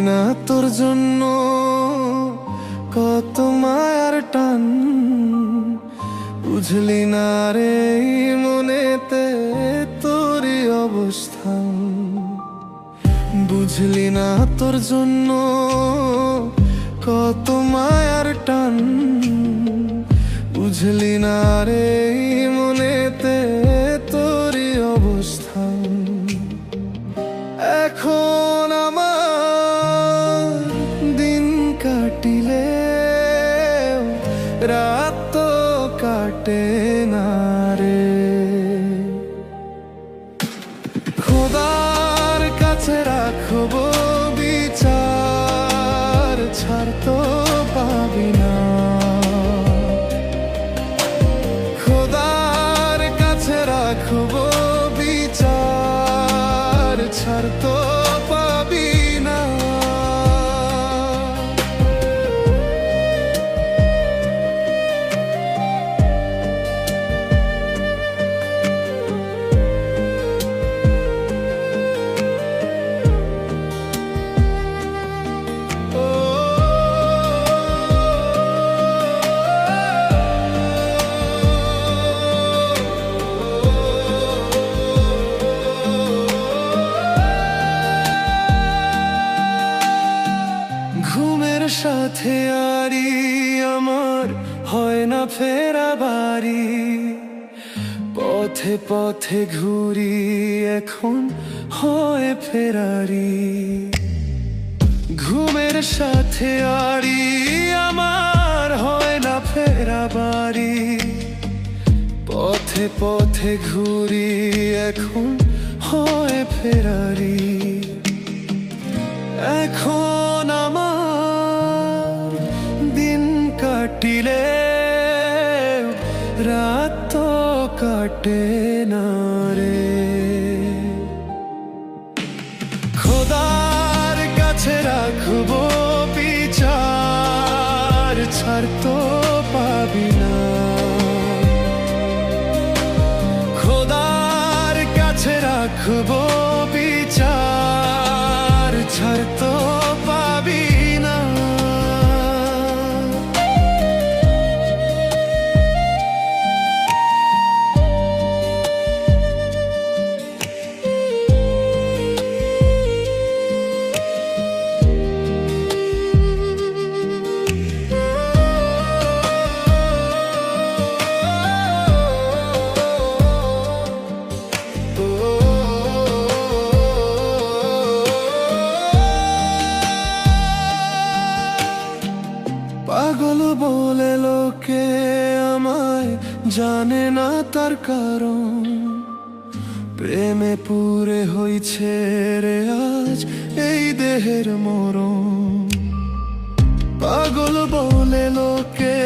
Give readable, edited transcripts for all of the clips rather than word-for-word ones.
না তোর জন্য কত মায়ার টান, বুঝলি না রে মনেতে তোরই অবস্থান। বুঝলি না তোর জন্য কত মায়ার টান, বুঝলি না রে মনেতে তোরই অবস্থান। এখন আমার দিন কাটিলে রাত তো কাটে না রে। খোদার কাছে রাখবো বিচার, ছাড় তো পাবি না। খোদার কাছে রাখবো বিচার, ছাড় তো পাবি না। ঘুমের সাথে আরি আমার হয় না ফেরা বাড়ি, পথে পথে ঘুরি এখন হয় ফেরারি। ঘুমের সাথে আরি আমার হয় না ফেরা বাড়ি, পথে পথে ঘুরি এখন হয় ফেরারি। এখন আমার দিন কাটিলে রাত তো কাটে না রে। খোদার কাছে রাখবো বিচার, ছাড় তো পাবি না। খোদার কাছে রাখবো বিচার, ছাড় তো পাবি না। পাগল বলে লোকে আমায়, জানে না তার কারণ। প্রেমে পুরে হইছে রে আজ এই দেহের মরণ। পাগল বলে লোকে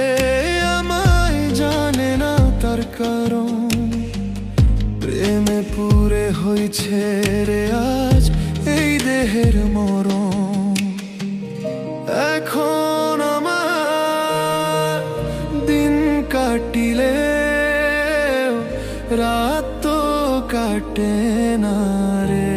আমায়, জানে না তার কারণ। প্রেমে পুরে হইছে রে আজ এই দেহের মরণ। এখন আমার দিন কাটিলে রাত তো কাটে না রে।